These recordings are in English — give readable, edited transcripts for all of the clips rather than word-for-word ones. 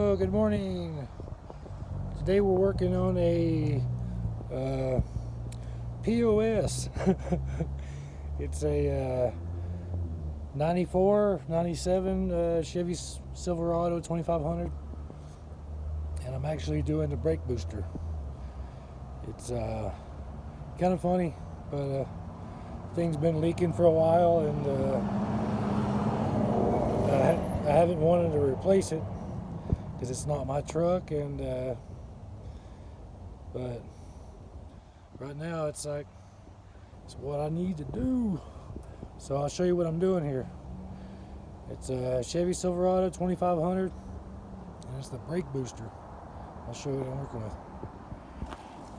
Hello, good morning. Today we're working on a POS. It's a 94, 97 Chevy Silverado 2500, and I'm actually doing the brake booster. It's kind of funny, but thing's been leaking for a while, and I haven't wanted to replace it because it's not my truck, and but right now it's like it's what I need to do. So I'll show you what I'm doing here. It's a Chevy Silverado 2500, and it's the brake booster. I'll show you what I'm working with.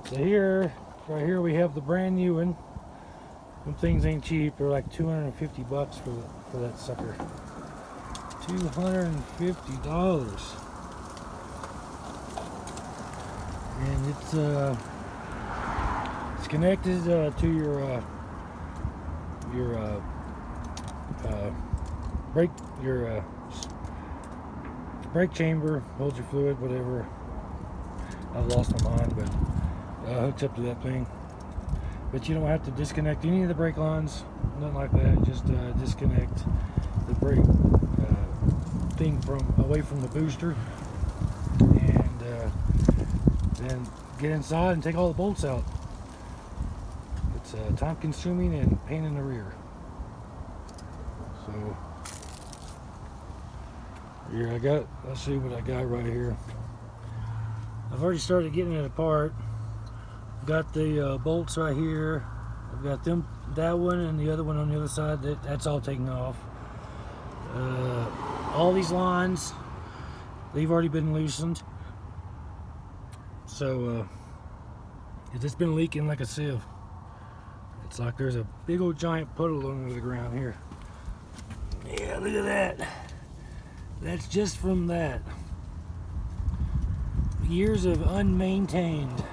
So here, right here, we have the brand new one. Them things ain't cheap. They're like $250 for that sucker. $250. And it's connected to your brake chamber, holds your fluid, whatever. I've lost my mind, but hooks up to that thing. But you don't have to disconnect any of the brake lines, nothing like that. Just disconnect the brake thing away from the booster, and then get inside and take all the bolts out. It's time consuming and pain in the rear. So here let's see what I got right here. I've already started getting it apart. I've got the bolts right here. I've got that one and the other one on the other side. That's all taken off. All these lines, they've already been loosened. So it's just been leaking like a sieve. It's like there's a big old giant puddle under the ground here. Yeah, look at that. That's just from that. Years of unmaintained.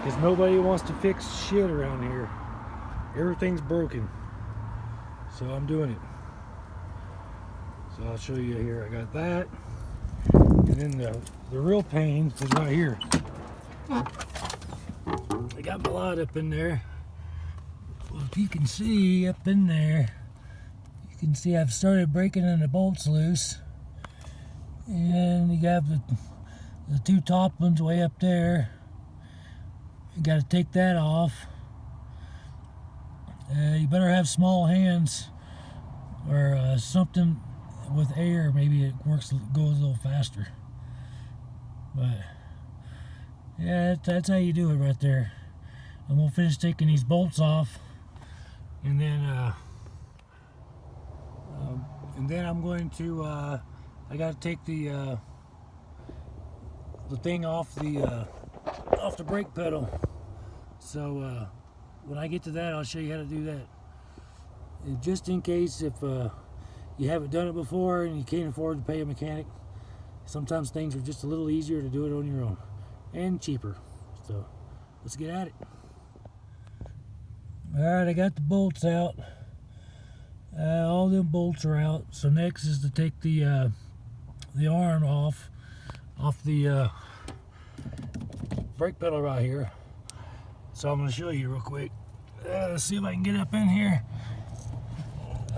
Because nobody wants to fix shit around here. Everything's broken. So I'm doing it. So I'll show you here. I got that. And then the real pain is right here. I got my light up in there. Well, if you can see up in there, you can see I've started breaking the bolts loose. And you have the two top ones way up there. You got to take that off. You better have small hands or something with air. Maybe it goes a little faster. But yeah, that's how you do it right there. I'm gonna finish taking these bolts off, and then I'm going to I got to take the thing off the brake pedal. So when I get to that, I'll show you how to do that. And just in case if you haven't done it before and you can't afford to pay a mechanic, sometimes things are just a little easier to do it on your own and cheaper. So let's get at it. Alright, I got the bolts out. All them bolts are out. So next is to take the arm off the brake pedal right here. So I'm going to show you real quick. Let's see if I can get up in here.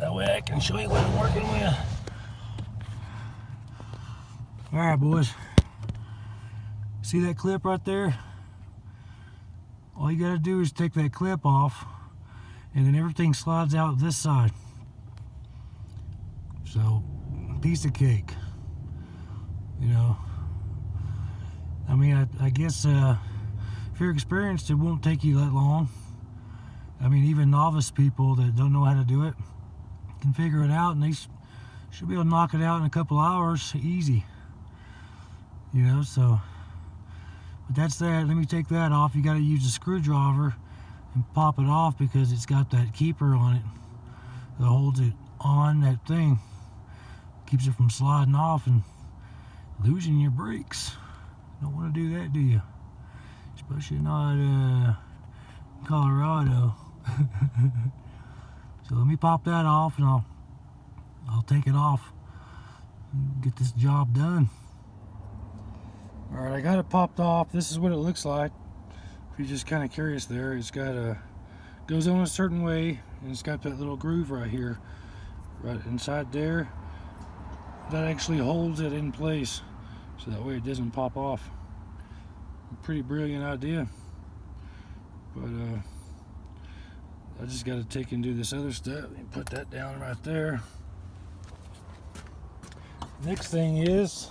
That way I can show you what I'm working with. Alright, boys. See that clip right there? All you got to do is take that clip off, and then everything slides out this side. So, piece of cake. You know. I mean, I guess if you're experienced, it won't take you that long. I mean, even novice people that don't know how to do it can figure it out, and they should be able to knock it out in a couple hours, easy. You know, so, but that's that. Let me take that off. You got to use a screwdriver and pop it off because it's got that keeper on it that holds it on that thing. Keeps it from sliding off and losing your brakes. You don't want to do that, do you? Especially not Colorado. So let me pop that off, and I'll take it off and get this job done. Alright, I got it popped off. This is what it looks like. If you're just kind of curious there, it's got a, goes on a certain way, and it's got that little groove right here, right inside there. That actually holds it in place, so that way it doesn't pop off. A pretty brilliant idea. But I just got to take and do this other step and put that down right there. Next thing is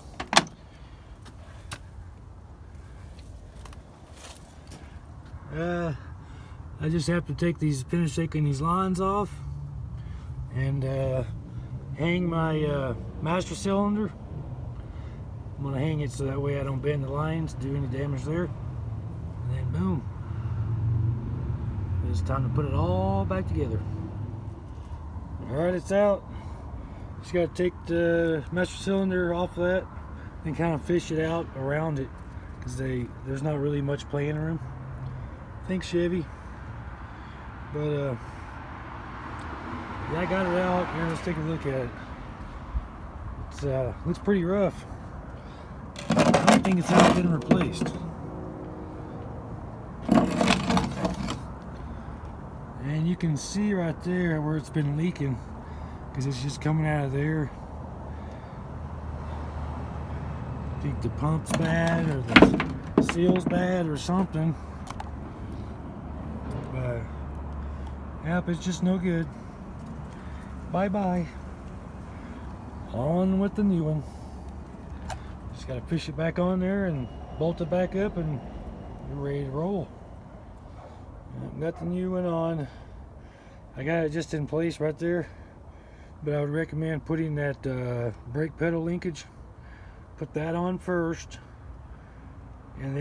I just have to finish taking these lines off and hang my master cylinder. I'm gonna hang it so that way I don't bend the lines, do any damage there, and then boom. It's time to put it all back together. Alright, it's out. Just got to take the master cylinder off of that and kind of fish it out around it, because there's not really much playing room. Thanks, Chevy. But yeah, I got it out. Here, let's take a look at it. It's looks pretty rough. I don't think it's ever been replaced. And you can see right there where it's been leaking, because it's just coming out of there. I think the pump's bad, or the seal's bad, or something. But yep, it's just no good. Bye bye. On with the new one. Just gotta fish it back on there and bolt it back up, and you're ready to roll. Got the new one on. I got it just in place right there, but I would recommend putting that brake pedal linkage. Put that on first, and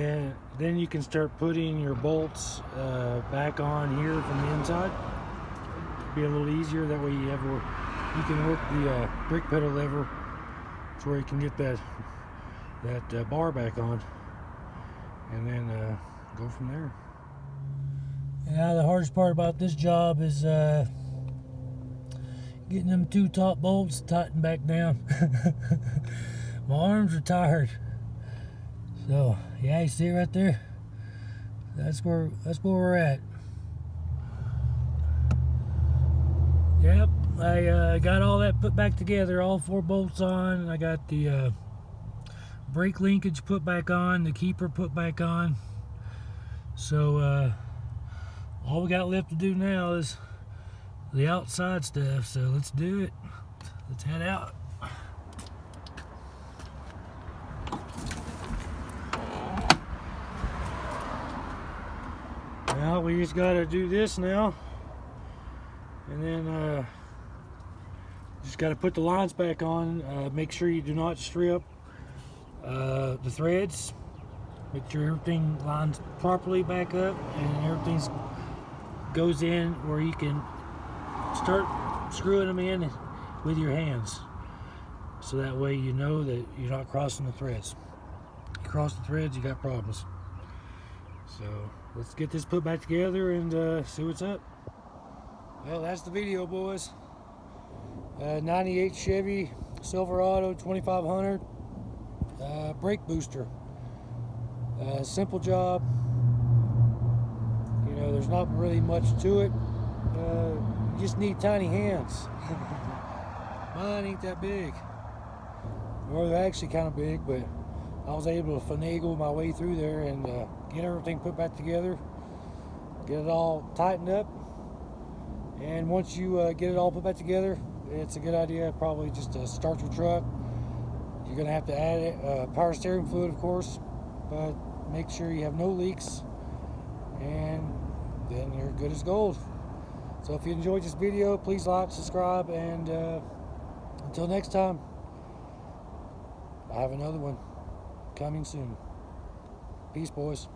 then you can start putting your bolts back on here from the inside. Be a little easier that way. You can work the brake pedal lever to where you can get that bar back on, and then go from there. Now the hardest part about this job is getting them two top bolts tightened back down. My arms are tired. So yeah, you see it right there? That's where we're at. Yep, I got all that put back together, all 4 bolts on. I got the brake linkage put back on, the keeper put back on. So all we got left to do now is the outside stuff, so let's do it. Let's head out. Now we just got to do this now, and then just got to put the lines back on. Make sure you do not strip the threads. Make sure everything lines properly back up and everything goes in where you can start screwing them in with your hands, so that way you know that you're not crossing the threads. If you cross the threads, you got problems. So let's get this put back together and see what's up. Well, that's the video, boys. 98 Chevy Silverado 2500 brake booster. Simple job. You know, there's not really much to it. You just need tiny hands. Mine ain't that big. Well, they're actually kind of big, but I was able to finagle my way through there and get everything put back together, get it all tightened up. And once you get it all put back together, it's a good idea probably just to start your truck. You're going to have to add power steering fluid, of course, but make sure you have no leaks, and then you're good as gold. So if you enjoyed this video, please like, subscribe, and until next time, I have another one coming soon. Peace, boys.